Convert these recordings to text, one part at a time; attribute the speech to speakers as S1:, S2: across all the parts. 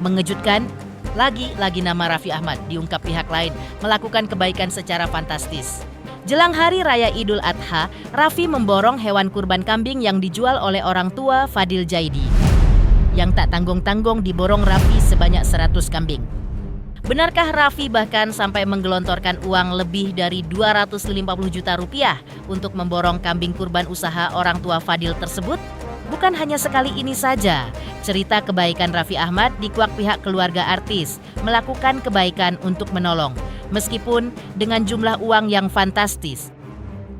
S1: Mengejutkan, lagi-lagi nama Raffi Ahmad diungkap pihak lain melakukan kebaikan secara fantastis. Jelang Hari Raya Idul Adha, Raffi memborong hewan kurban kambing yang dijual oleh orang tua Fadil Jaidi. Yang tak tanggung-tanggung diborong Raffi sebanyak 100 kambing. Benarkah Raffi bahkan sampai menggelontorkan uang lebih dari 250 juta rupiah untuk memborong kambing kurban usaha orang tua Fadil tersebut? Bukan hanya sekali ini saja, cerita kebaikan Raffi Ahmad dikuak pihak keluarga artis melakukan kebaikan untuk menolong, meskipun dengan jumlah uang yang fantastis.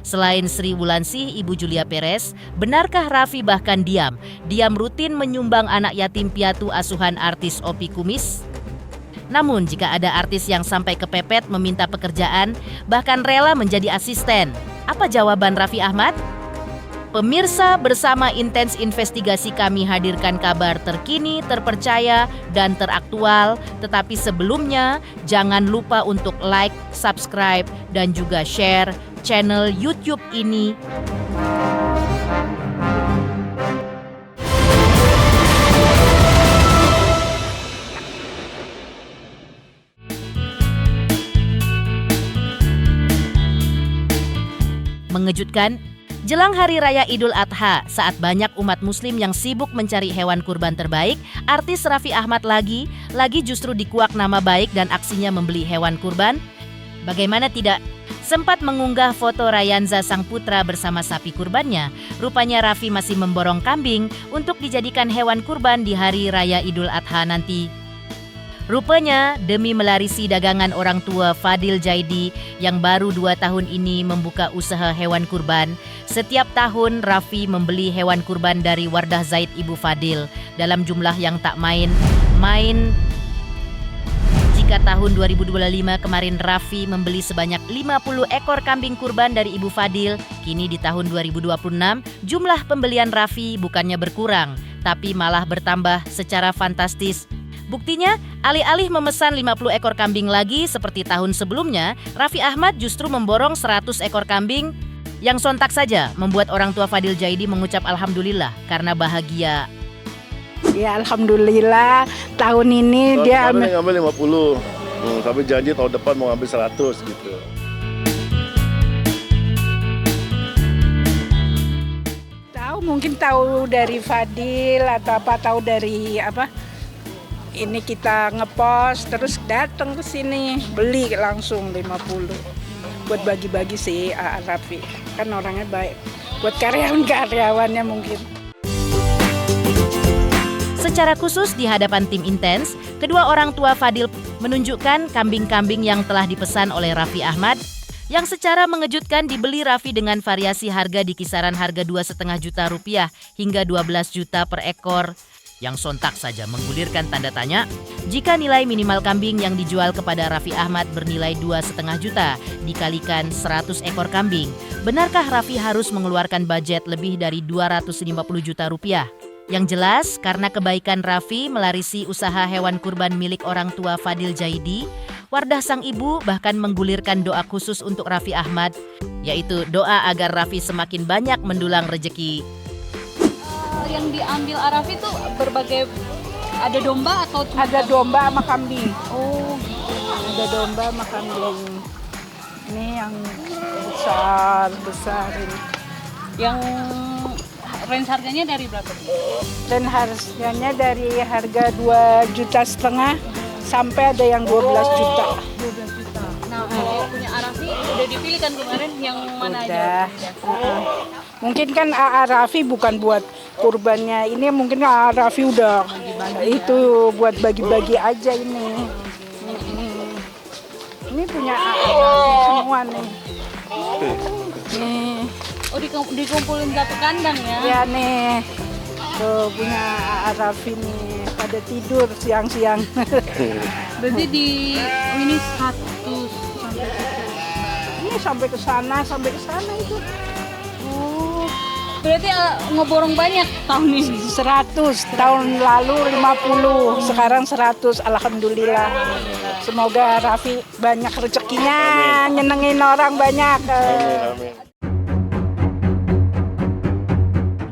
S1: Selain Sri Wulandari, Ibu Julia Perez, benarkah Raffi bahkan diam rutin menyumbang anak yatim piatu asuhan artis Opi Kumis? Namun jika ada artis yang sampai kepepet meminta pekerjaan, bahkan rela menjadi asisten, apa jawaban Raffi Ahmad? Pemirsa, bersama Intens Investigasi kami hadirkan kabar terkini, terpercaya, dan teraktual. Tetapi sebelumnya, jangan lupa untuk like, subscribe, dan juga share channel YouTube ini. Mengejutkan, jelang Hari Raya Idul Adha, saat banyak umat muslim yang sibuk mencari hewan kurban terbaik, artis Raffi Ahmad lagi justru dikuak nama baik dan aksinya membeli hewan kurban. Bagaimana tidak? Sempat mengunggah foto Rayanza sang putra bersama sapi kurbannya. Rupanya Raffi masih memborong kambing untuk dijadikan hewan kurban di Hari Raya Idul Adha nanti. Rupanya demi melarisi dagangan orang tua Fadil Jaidi yang baru 2 tahun ini membuka usaha hewan kurban, setiap tahun Raffi membeli hewan kurban dari Wardah Zaid Ibu Fadil dalam jumlah yang tak main. Jika tahun 2025 kemarin Raffi membeli sebanyak 50 ekor kambing kurban dari Ibu Fadil, kini di tahun 2026 jumlah pembelian Raffi bukannya berkurang, tapi malah bertambah secara fantastis. Buktinya, alih-alih memesan 50 ekor kambing lagi seperti tahun sebelumnya, Raffi Ahmad justru memborong 100 ekor kambing yang sontak saja membuat orang tua Fadil Jaidi mengucap alhamdulillah karena bahagia.
S2: Ya alhamdulillah tahun ini dia
S3: ngambil 50, tapi janji tahun depan mau ngambil 100 gitu.
S2: Mungkin tahu dari Fadil atau apa, tahu dari apa. Ini kita ngepost terus datang ke sini beli langsung 50 buat bagi-bagi sih Raffi, kan orangnya baik buat karyawan-karyawannya mungkin.
S1: Secara khusus di hadapan tim Intens, kedua orang tua Fadil menunjukkan kambing-kambing yang telah dipesan oleh Raffi Ahmad yang secara mengejutkan dibeli Raffi dengan variasi harga di kisaran harga 2,5 juta rupiah hingga 12 juta per ekor. Yang sontak saja menggulirkan tanda tanya, jika nilai minimal kambing yang dijual kepada Raffi Ahmad bernilai 2,5 juta dikalikan 100 ekor kambing, benarkah Raffi harus mengeluarkan budget lebih dari 250 juta rupiah? Yang jelas, karena kebaikan Raffi melarisi usaha hewan kurban milik orang tua Fadil Jaidi, Wardah sang ibu bahkan menggulirkan doa khusus untuk Raffi Ahmad, yaitu doa agar Raffi semakin banyak mendulang rejeki.
S4: Yang diambil Raffi itu berbagai, ada domba atau
S2: ada domba sama kambing.
S4: Oh,
S2: ada domba sama kambing. Ini yang besar ini.
S4: Yang range harganya dari berapa?
S2: Dan harganya dari harga 2,5 juta sampai ada yang 12 juta.
S4: 12 juta. Nah, kalau punya Raffi udah dipilih kan kemarin yang mana
S2: Udah.
S4: aja?
S2: Mungkin kan Raffi bukan buat kurbannya, ini mungkin Raffi udah itu buat bagi-bagi aja ini. Ini punya Raffi semua nih. Nih.
S4: Oh, dikumpulin satu kandang ya?
S2: Ya nih. Tuh punya Raffi nih, pada tidur siang-siang.
S4: Berarti di ini 100
S2: Ini sampai ke sana itu.
S4: Oh, berarti ngeborong banyak tahun ini?
S2: 100, tahun lalu 50, sekarang 100, alhamdulillah. Semoga Raffi banyak rezekinya, nyenengin orang banyak.
S3: Amin.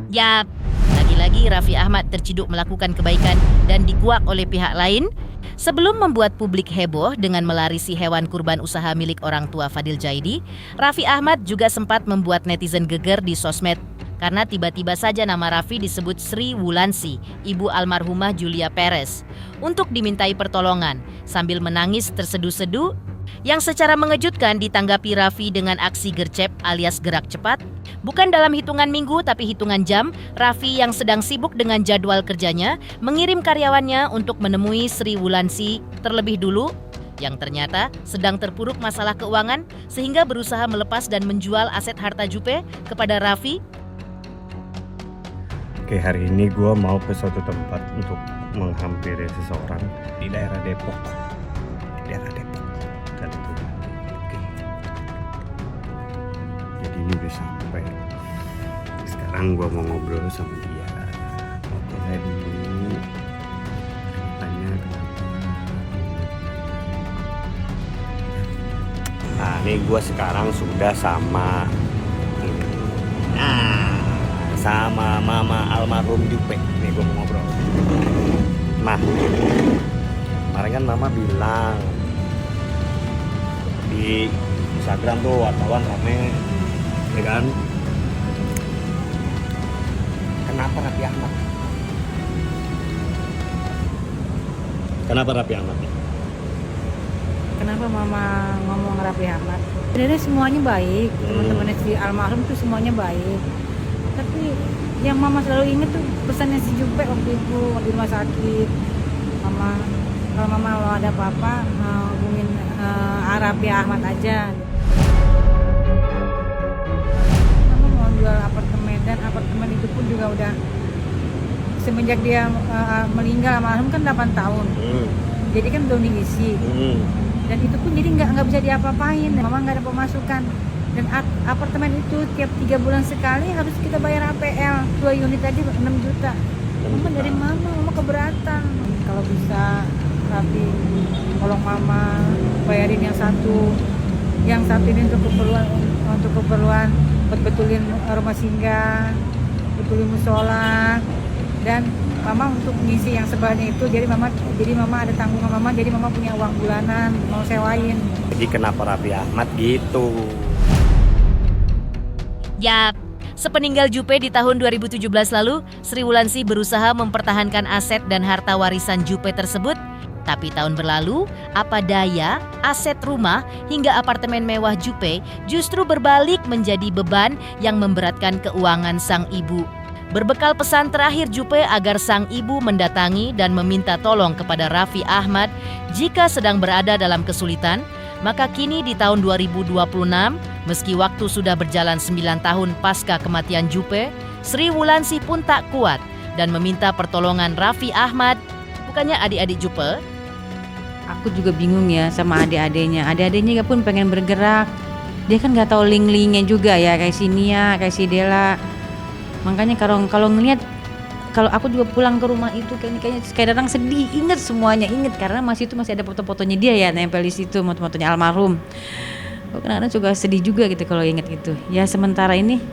S1: Yap, lagi-lagi Lagi-lagi Raffi Ahmad terciduk melakukan kebaikan dan dikuak oleh pihak lain sebelum membuat publik heboh dengan melarisi hewan kurban usaha milik orang tua Fadil Jaidi. Raffi Ahmad juga sempat membuat netizen geger di sosmed karena tiba-tiba saja nama Raffi disebut Sri Wulansi, ibu almarhumah Julia Perez, untuk dimintai pertolongan sambil menangis terseduh-seduh. Yang secara mengejutkan ditanggapi Raffi dengan aksi gercep alias gerak cepat. Bukan dalam hitungan minggu tapi hitungan jam, Raffi yang sedang sibuk dengan jadwal kerjanya mengirim karyawannya untuk menemui Sri Wulansi terlebih dulu, yang ternyata sedang terpuruk masalah keuangan sehingga berusaha melepas dan menjual aset harta Jupe kepada Raffi.
S5: Oke, hari ini gue mau ke suatu tempat untuk menghampiri seseorang di daerah Depok. Dan itu oke. Jadi ini udah sampai. Sekarang gue mau ngobrol sama dia. Ngobrolnya dulu. Tanya kenapa. Nah, ini gue sekarang sudah sama sama mama almarhum Jupe. Nih gue mau ngobrol. Nah, kemarin kan mama bilang di Instagram tuh wartawan rame, ya kan? Kenapa Raffi Ahmad? Kenapa Raffi Ahmad?
S6: Kenapa mama ngomong Raffi Ahmad? Sebenarnya semuanya baik, teman-temannya si almarhum tuh semuanya baik. Tapi yang mama selalu inget tuh pesannya si Jupe waktu itu di rumah sakit. Kalau mama ada apa-apa hubungin Raffi Ahmad aja. Mama mau jual apartemen dan apartemen itu pun juga udah semenjak dia meninggal almarhum kan 8 tahun. Jadi kan belum diisi. Dan itu pun jadi nggak bisa diapa-apain. Mama nggak ada pemasukan. Dan apartemen itu tiap 3 bulan sekali harus kita bayar APL 2 unit aja 6 juta. Mama dari mama keberatan. Kalau bisa Raffi tolong mama bayarin yang satu ini untuk keperluan buat betulin rumah singgah, betulin musola, dan mama untuk ngisi yang sebelahnya itu. Jadi mama ada tanggungan mama, jadi mama punya uang bulanan mau sewain.
S5: Jadi kenapa Raffi Ahmad gitu?
S1: Yap, sepeninggal Jupe di tahun 2017 lalu, Sri Wulansi berusaha mempertahankan aset dan harta warisan Jupe tersebut. Tapi tahun berlalu, apa daya, aset rumah hingga apartemen mewah Jupe justru berbalik menjadi beban yang memberatkan keuangan sang ibu. Berbekal pesan terakhir Jupe agar sang ibu mendatangi dan meminta tolong kepada Raffi Ahmad jika sedang berada dalam kesulitan, maka kini di tahun 2026, meski waktu sudah berjalan 9 tahun pasca kematian Jupe, Sri Wulansi pun tak kuat dan meminta pertolongan Raffi Ahmad, bukannya adik-adik Jupe.
S6: Aku juga bingung ya sama adik-adiknya. Adik-adiknya pun pengen bergerak. Dia kan nggak tahu link-linknya juga ya, kayak si Nia, kayak si Dela. Makanya kalau ngelihat, kalau aku juga pulang ke rumah itu kayaknya kadang sedih, inget semuanya, karena masih ada foto-fotonya dia ya nempel di situ, foto-fotonya almarhum. Kadang-kadang juga sedih juga gitu kalau inget gitu. Ya sementara ini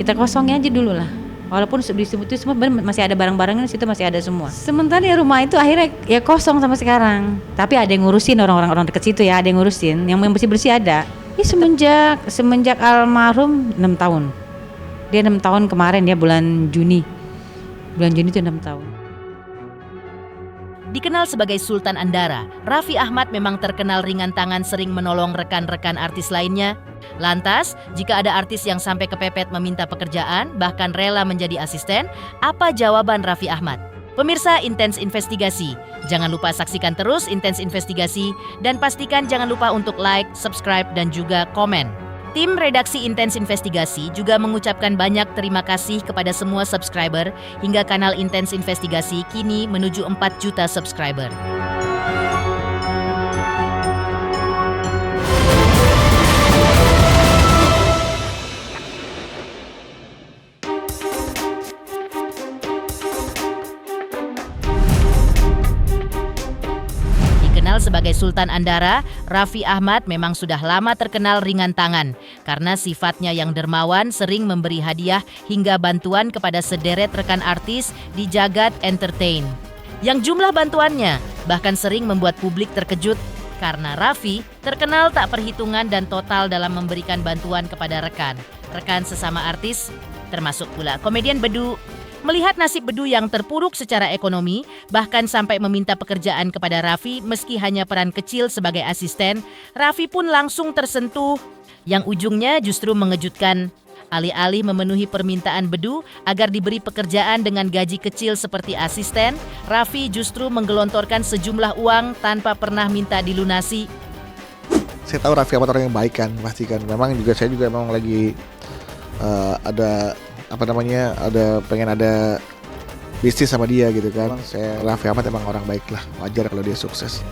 S6: kita kosongnya aja dulu lah. Walaupun di situ semua masih ada barang-barangnya, di situ masih ada semua. Sementara ya rumah itu akhirnya ya kosong sampai sekarang. Tapi ada yang ngurusin, orang-orang dekat situ ya, ada yang ngurusin. Yang bersih-bersih ada. Ya semenjak almarhum 6 tahun. Dia 6 tahun kemarin ya bulan Juni. Bulan Juni itu 6 tahun.
S1: Dikenal sebagai Sultan Andara, Raffi Ahmad memang terkenal ringan tangan, sering menolong rekan-rekan artis lainnya. Lantas, jika ada artis yang sampai kepepet meminta pekerjaan, bahkan rela menjadi asisten, apa jawaban Raffi Ahmad? Pemirsa Intens Investigasi, jangan lupa saksikan terus Intens Investigasi dan pastikan jangan lupa untuk like, subscribe, dan juga komen. Tim redaksi Intens Investigasi juga mengucapkan banyak terima kasih kepada semua subscriber hingga kanal Intens Investigasi kini menuju 4 juta subscriber. Dikenal sebagai Sultan Andara, Raffi Ahmad memang sudah lama terkenal ringan tangan karena sifatnya yang dermawan sering memberi hadiah hingga bantuan kepada sederet rekan artis di jagat entertain. Yang jumlah bantuannya bahkan sering membuat publik terkejut karena Raffi terkenal tak perhitungan dan total dalam memberikan bantuan kepada rekan sesama artis, termasuk pula komedian Bedu. Melihat nasib Bedu yang terpuruk secara ekonomi, bahkan sampai meminta pekerjaan kepada Raffi meski hanya peran kecil sebagai asisten, Raffi pun langsung tersentuh. Yang ujungnya justru mengejutkan. Alih-alih memenuhi permintaan Bedu agar diberi pekerjaan dengan gaji kecil seperti asisten, Raffi justru menggelontorkan sejumlah uang tanpa pernah minta dilunasi.
S7: Saya tahu Raffi Ahmad orang yang baik kan, pasti kan. Memang juga saya juga memang lagi ada pengen ada bisnis sama dia gitu kan. Raffi Ahmad emang orang baik lah, wajar kalau dia sukses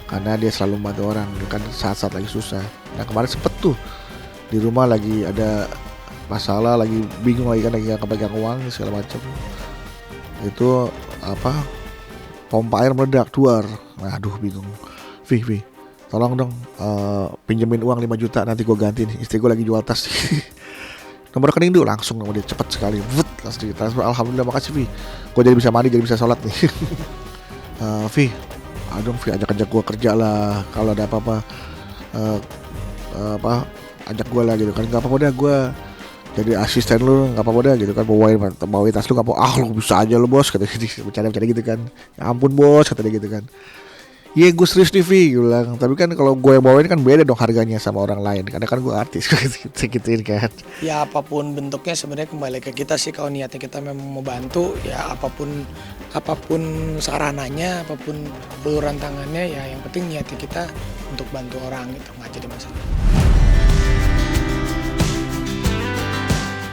S7: karena dia selalu membantu orang gitu kan saat-saat lagi susah. Nah kemarin sempet tuh di rumah lagi ada masalah, lagi bingung lagi kan, lagi gak kepegang uang segala macam. Itu pompa air meledak keluar. Nah, aduh bingung. Vi, tolong dong pinjemin uang 5 juta nanti gue gantiin. Istri gue lagi jual tas. Nomor rekening dulu, langsung nomor dia cepet sekali. Langsung ditransfer. Alhamdulillah, makasih Vi. Gue jadi bisa mandi, jadi bisa sholat nih. Vi, Vi ajak gue kerja lah. Kalau ada apa-apa ajak gue lah gitu kan. Gak apa-apa deh gue jadi asisten lu, gak apa-apa deh gitu kan. Bawain tas lu gak apa-apa. Lu bisa aja lu bos, kata dia. Bercanda-bercanda gitu kan. Ya ampun bos, kata dia gitu kan. Iya gue serius nih Vi, gue bilang. Tapi kan kalau gue yang bawain kan beda dong harganya sama orang lain. Karena kan gue artis segituin kan.
S8: Ya apapun bentuknya sebenarnya kembali ke kita sih. Kalau niatnya kita memang mau bantu, ya apapun sarananya, apapun uluran tangannya, ya yang penting niatnya kita untuk bantu orang gitu, nggak jadi masalah.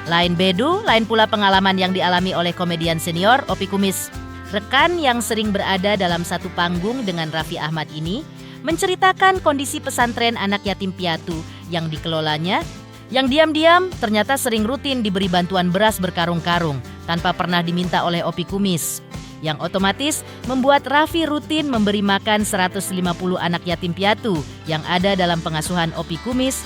S1: Lain Bedu, lain pula pengalaman yang dialami oleh komedian senior Opi Kumis. Rekan yang sering berada dalam satu panggung dengan Raffi Ahmad ini menceritakan kondisi pesantren anak yatim piatu yang dikelolanya, yang diam-diam ternyata sering rutin diberi bantuan beras berkarung-karung tanpa pernah diminta oleh Opi Kumis, yang otomatis membuat Raffi rutin memberi makan 150 anak yatim piatu yang ada dalam pengasuhan Opi Kumis.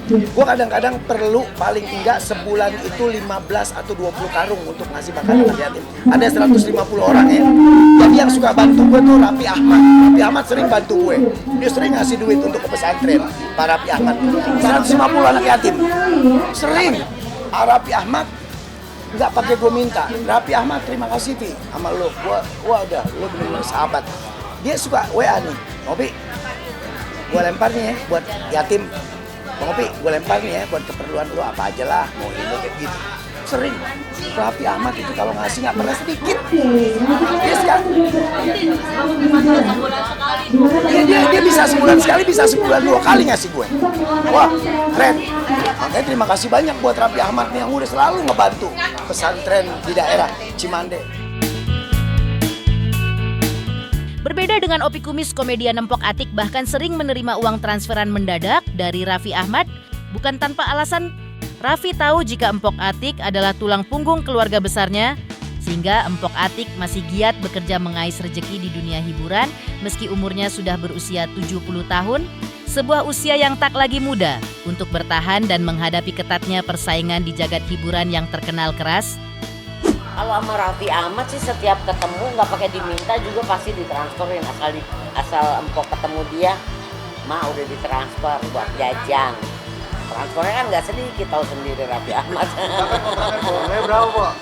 S9: Gue kadang-kadang perlu paling enggak sebulan itu 15 atau 20 karung untuk ngasih makan anak yatim. Ada 150 orang ya. Jadi yang suka bantu gue tuh Raffi Ahmad. Raffi Ahmad sering bantu gue. Dia sering ngasih duit untuk ke pesantren Pak Raffi Ahmad. 150 anak yatim. Sering. Raffi Ahmad nggak pakai gue minta. Raffi Ahmad terima kasih Ti sama lo. Gua udah lo bener-bener sahabat. Dia suka WA nih. Opi, gue lempar nih ya buat yatim. Bang Opi, gue lempar nih ya buat keperluan lu apa aja lah, mau ini kayak gitu. Sering. Raffi Ahmad itu kalau ngasih nggak pernah sedikit. Yes kan? Dia bisa sebulan sekali, bisa sebulan 2 kali ngasih gue. Wah, keren. Makanya terima kasih banyak buat Raffi Ahmad nih yang udah selalu ngebantu pesantren di daerah Cimande.
S1: Berbeda dengan Opi Kumis, komedian Empok Atiek bahkan sering menerima uang transferan mendadak dari Raffi Ahmad. Bukan tanpa alasan, Raffi tahu jika Empok Atiek adalah tulang punggung keluarga besarnya, sehingga Empok Atiek masih giat bekerja mengais rejeki di dunia hiburan meski umurnya sudah berusia 70 tahun, sebuah usia yang tak lagi muda untuk bertahan dan menghadapi ketatnya persaingan di jagat hiburan yang terkenal keras.
S10: Kalau sama Raffi Ahmad sih setiap ketemu nggak pakai diminta juga pasti ditransferin, asal Empok ketemu dia, udah ditransfer buat jajan. Transfernya kan nggak sedikit, tahu sendiri Raffi Ahmad.
S9: Berapa Pak?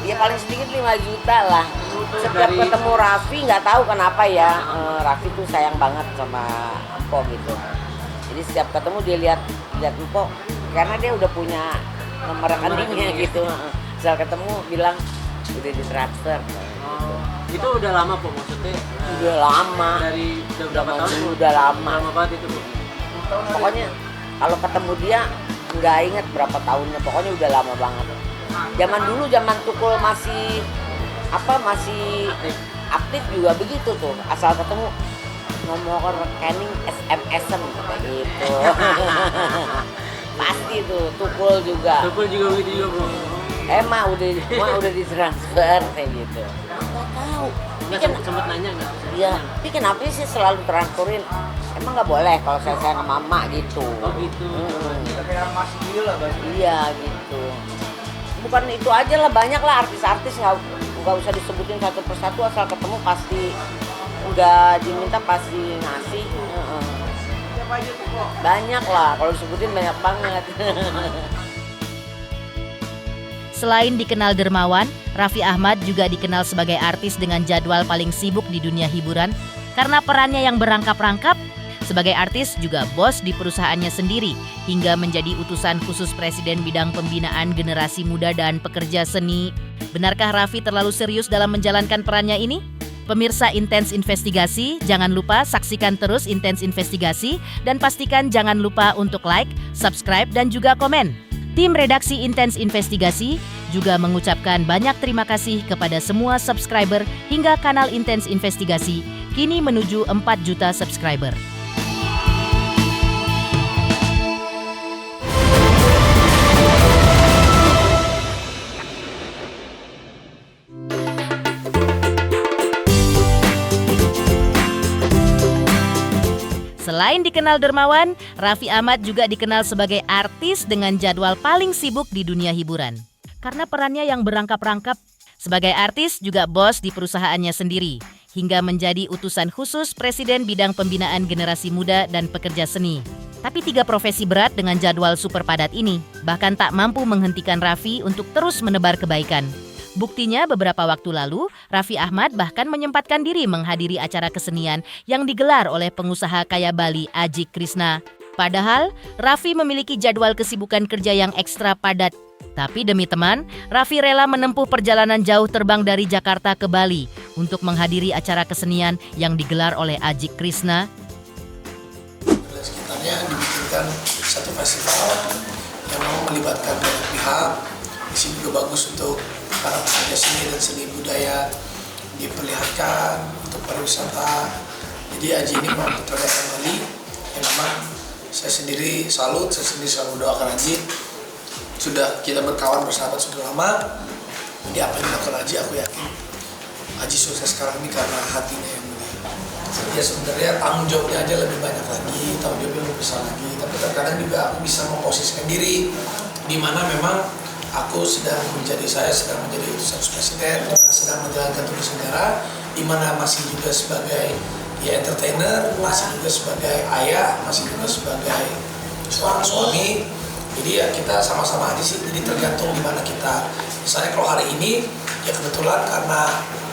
S10: Ya paling sedikit 5 juta lah. Setiap ketemu Raffi nggak tahu kenapa ya, Raffi tuh sayang banget sama Empok gitu. Jadi setiap ketemu dia lihat Empok karena dia udah punya nomor rekeningnya gitu. Misal ketemu bilang udah ditransfer.
S11: Itu udah lama Po maksudnya?
S10: Udah lama.
S11: Dari berapa tahun?
S10: Udah lama.
S11: Lama banget itu Po.
S10: Pokoknya kalau ketemu dia nggak inget berapa tahunnya. Pokoknya udah lama banget. Zaman dulu zaman Tukul masih aktif juga begitu tuh. Asal ketemu nomor rekening SMS-an kayak gitu. Pasti tuh Tukul juga.
S11: Tukul juga begitu juga Po.
S10: Emang udah ditransfer kayak gitu. Nggak tahu
S11: Sempat nanya nggak?
S10: Iya, tapi kenapa sih selalu terangkurin? Emang nggak boleh kalau saya sayang sama mama gitu.
S11: Oh gitu.
S10: Iya gitu. Bukan itu aja lah, banyak lah artis-artis, nggak usah disebutin satu persatu, asal ketemu pasti udah diminta pasti ngasih. Banyak lah, kalau disebutin banyak banget.
S1: Selain dikenal dermawan, Raffi Ahmad juga dikenal sebagai artis dengan jadwal paling sibuk di dunia hiburan karena perannya yang berangkap-rangkap. Sebagai artis juga bos di perusahaannya sendiri hingga menjadi utusan khusus Presiden bidang pembinaan generasi muda dan pekerja seni. Benarkah Raffi terlalu serius dalam menjalankan perannya ini? Pemirsa Intens Investigasi, jangan lupa saksikan terus Intens Investigasi dan pastikan jangan lupa untuk like, subscribe, dan juga komen. Tim redaksi Intens Investigasi juga mengucapkan banyak terima kasih kepada semua subscriber hingga kanal Intens Investigasi kini menuju 4 juta subscriber. Selain dikenal dermawan, Raffi Ahmad juga dikenal sebagai artis dengan jadwal paling sibuk di dunia hiburan. Karena perannya yang berangkap-rangkap, sebagai artis juga bos di perusahaannya sendiri, hingga menjadi utusan khusus Presiden bidang pembinaan generasi muda dan pekerja seni. Tapi 3 profesi berat dengan jadwal super padat ini, bahkan tak mampu menghentikan Raffi untuk terus menebar kebaikan. Buktinya beberapa waktu lalu, Raffi Ahmad bahkan menyempatkan diri menghadiri acara kesenian yang digelar oleh pengusaha kaya Bali Aji Krishna. Padahal, Raffi memiliki jadwal kesibukan kerja yang ekstra padat. Tapi demi teman, Raffi rela menempuh perjalanan jauh terbang dari Jakarta ke Bali untuk menghadiri acara kesenian yang digelar oleh Aji Krishna.
S8: Sekitarnya dibikinkan satu festival yang mau melibatkan banyak pihak. Di sini juga bagus untuk para pekerja seni dan seni budaya diperlihatkan untuk pariwisata. Jadi Aji ini mau memperlihatkan Bali yang memang saya sendiri salut, saya sendiri selalu doakan Aji. Sudah kita berkawan bersahabat sudah lama. Jadi apa yang dilakukan Aji, aku yakin Aji sukses sekarang ini karena hatinya yang mulia. Ya sebenarnya tanggung jawabnya aja lebih banyak lagi, tanggung jawabnya lebih besar lagi. Tapi terkadang juga aku bisa memposisikan diri di mana memang aku sedang menjadi utusan presiden, sedang menjalankan tugas negara, di mana masih juga sebagai entertainer, masih juga sebagai ayah, masih juga sebagai seorang suami. Jadi ya kita sama-sama aja sih. Jadi tergantung di mana kita. Misalnya kalau hari ini ya kebetulan karena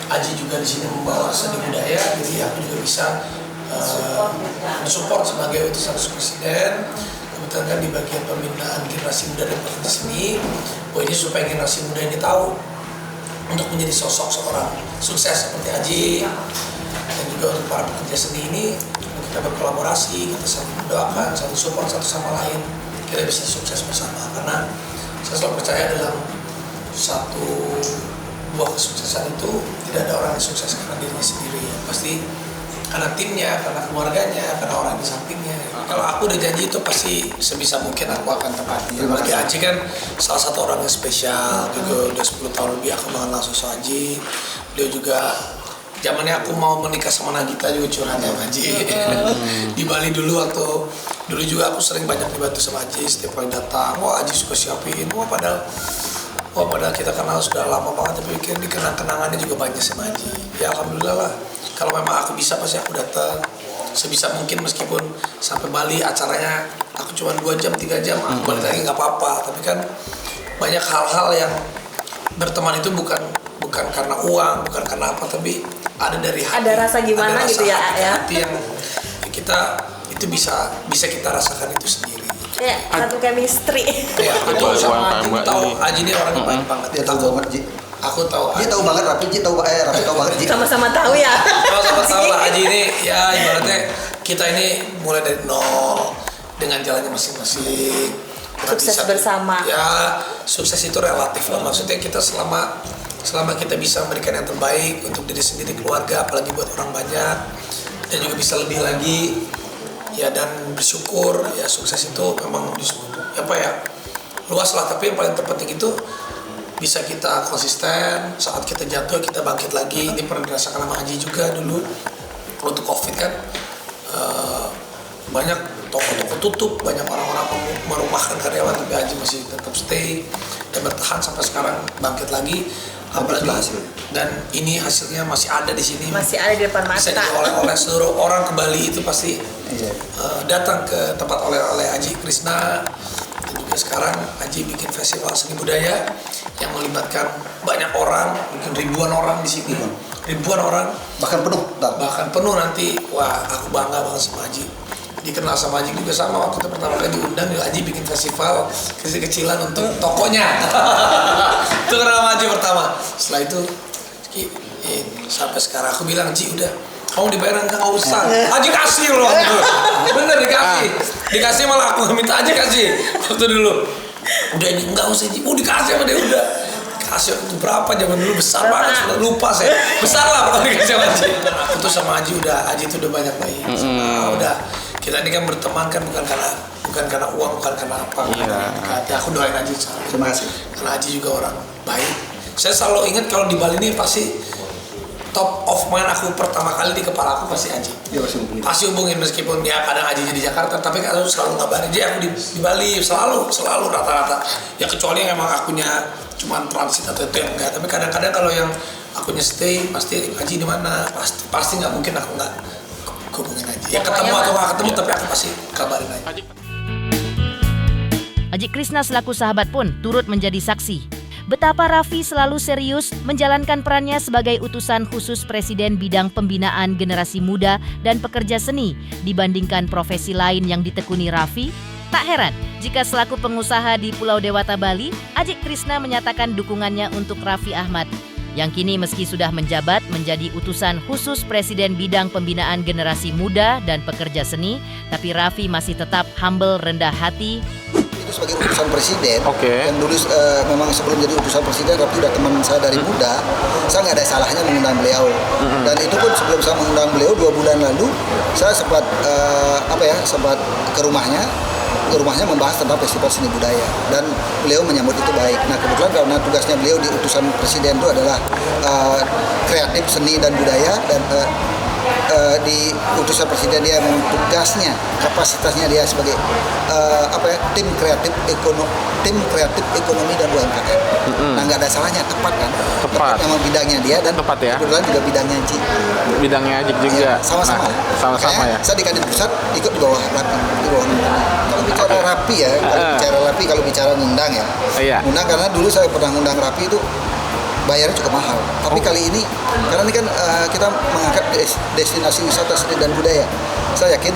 S8: Aji juga di sini membawa seni budaya, jadi aku juga bisa support sebagai utusan presiden. Kebetulan kan di bagian pembinaan generasi muda dan pekerja seni, ini supaya generasi muda ini tahu untuk menjadi sosok seorang sukses seperti Aji, dan juga untuk para pekerja seni ini kita berkolaborasi, kita saling mendoakan, saling support satu sama lain, kita bisa sukses bersama. Karena saya selalu percaya dalam satu buah kesuksesan itu tidak ada orang yang sukses karena dirinya sendiri, pasti karena timnya, karena keluarganya, karena orang di sampingnya. Kalau aku udah janji itu pasti sebisa mungkin aku akan tepati. Apalagi Aji kan salah satu orang yang spesial, juga udah 10 tahun lebih aku mengenal sosok Aji. Beliau juga zamannya aku mau menikah sama Nagita juga curhat sama Aji. Di Bali dulu dulu juga aku sering banyak dibantu sama Aji, setiap kali datang, wah Aji suka siapin, padahal kita kenal sudah lama banget, tapi kenang-kenangannya juga banyak sama Aji. Ya alhamdulillah lah. Kalau memang aku bisa pasti aku datang sebisa mungkin, meskipun sampai Bali acaranya aku cuma 2 jam 3 jam aku balik lagi nggak apa-apa. Tapi kan banyak hal-hal yang berteman itu bukan karena uang, bukan karena apa, tapi ada dari hati.
S12: Ada rasa gimana gitu ya,
S8: hati yang kita itu bisa kita rasakan itu sendiri.
S12: Ya, satu chemistry.
S8: Ya, aku tahu Aji ini orang yang baik banget.
S9: Dia tahu banget Ji.
S8: Aku tahu.
S9: Dia tahu banget Raffi tahu banget Ji.
S12: Sama-sama tahu ya.
S8: Sama-sama tahu lah Aji ini ya ibaratnya kita ini mulai dari nol dengan jalannya masing-masing.
S12: Sukses bersama.
S8: Ya, sukses itu relatif lah. Maksudnya kita selama kita bisa memberikan yang terbaik untuk diri sendiri, keluarga, apalagi buat orang banyak, dan juga bisa lebih lagi ya, dan bersyukur ya. Sukses itu memang luas lah, tapi yang paling terpenting itu bisa kita konsisten, saat kita jatuh kita bangkit lagi. Ini pernah dirasakan sama Haji juga dulu waktu COVID kan, banyak toko-toko tutup, banyak orang-orang merumahkan karyawan, tapi Haji masih tetap stay dan bertahan sampai sekarang, bangkit lagi. Apalagi dan ini hasilnya masih ada di sini,
S12: Masih ada di depan
S8: bisa
S12: mata.
S8: oleh seluruh orang ke Bali itu pasti datang ke tempat oleh-oleh Haji Krishna. Dan juga sekarang Haji bikin festival seni budaya yang melibatkan banyak orang, mungkin ribuan orang di sini, ribuan orang,
S9: Bahkan penuh
S8: nanti. Wah, aku bangga banget sama Haji. Dikenal sama Haji juga sama waktu itu pertama kali diundang, Haji bikin festival kecil-kecilan untuk tokonya. Itu karena Haji pertama. Setelah itu sampai sekarang aku bilang, Ji udah kamu dibayar nggak usah. Haji kasih loh gitu. Bener dikasih malah aku minta Haji kasih waktu dulu. Udah ini nggak usah Ji, dikasih sama dia udah. Kasih waktu berapa zaman dulu besar banget, sudah lupa saya. Besar lah pokoknya dikasih sama Haji. Aku tuh sama Haji Haji tuh udah banyak baik. Udah kita ini kan berteman kan bukan karena uang, bukan karena apa. Ya, aku doain Haji.
S9: Terima kasih.
S8: Karena Haji juga orang baik. Saya selalu ingat kalau di Bali ini pasti top of mind aku pertama kali di kepala aku pasti Haji.
S9: Dia
S8: pasti hubungin meskipun ya kadang Haji di Jakarta, tapi aku selalu ngabarin dia aku di Bali, selalu rata-rata. Ya kecuali yang emang akunya cuma transit atau itu yang enggak, tapi kadang-kadang kalau yang akunya stay pasti Haji di mana, pasti nggak mungkin aku nggak hubungin Haji. Ya ketemu atau nggak ketemu tapi aku pasti kabarin Haji.
S1: Haji Krishna selaku sahabat pun turut menjadi saksi betapa Raffi selalu serius menjalankan perannya sebagai utusan khusus Presiden bidang pembinaan generasi muda dan pekerja seni dibandingkan profesi lain yang ditekuni Raffi. Tak heran jika selaku pengusaha di Pulau Dewata Bali, Haji Krishna menyatakan dukungannya untuk Raffi Ahmad yang kini meski sudah menjabat menjadi utusan khusus Presiden bidang pembinaan generasi muda dan pekerja seni, tapi Raffi masih tetap humble, rendah hati.
S9: Itu sebagai utusan presiden, yang dulu memang sebelum jadi utusan presiden, Raffi udah teman saya dari muda, saya nggak ada salahnya mengundang beliau. Dan itu pun sebelum saya mengundang beliau 2 bulan lalu, saya sempat sempat ke rumahnya membahas tentang festival seni budaya, dan beliau menyambut itu baik. Nah kebetulan karena tugasnya beliau di utusan presiden itu adalah kreatif seni dan budaya, dan di utusan presiden dia memang tugasnya, kapasitasnya dia sebagai tim kreatif ekonomi dan UMKM. Nah nggak ada salahnya, tepat kan? Tepat memang bidangnya dia, dan kebetulan juga bidangnya Haji.
S13: Bidangnya Haji juga.
S9: Sama-sama.
S13: Sama-sama ya.
S9: Saya di Kadin Pusat ikut di bawah Raffi. Kalau bicara Raffi ya, kalau bicara ngundang ya. Ngundang karena dulu saya pernah ngundang Raffi itu bayarnya cukup mahal. Tapi kali ini, karena ini kan kita mengangkat destinasi wisata seni dan budaya. Saya yakin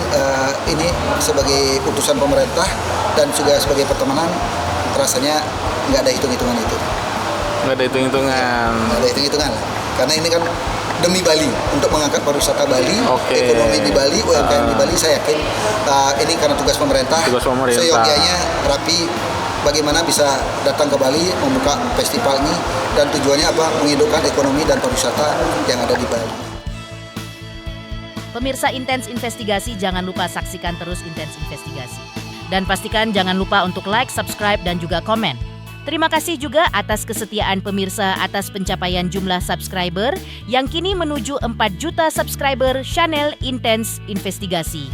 S9: ini sebagai putusan pemerintah dan juga sebagai pertemanan, rasanya nggak ada hitung-hitungan itu.
S13: Nggak ada hitung-hitungan.
S9: Nggak ada hitung-hitungan lah. Karena ini kan demi Bali, untuk mengangkat pariwisata Bali, ekonomi di Bali, UMKM di Bali. Saya yakin ini karena tugas pemerintah. Seyogianya Raffi bagaimana bisa datang ke Bali, membuka festival ini, dan tujuannya apa? Menghidupkan ekonomi dan pariwisata yang ada di Bali.
S1: Pemirsa Intens Investigasi, jangan lupa saksikan terus Intens Investigasi. Dan pastikan jangan lupa untuk like, subscribe, dan juga komen. Terima kasih juga atas kesetiaan pemirsa atas pencapaian jumlah subscriber yang kini menuju 4 juta subscriber channel Intens Investigasi.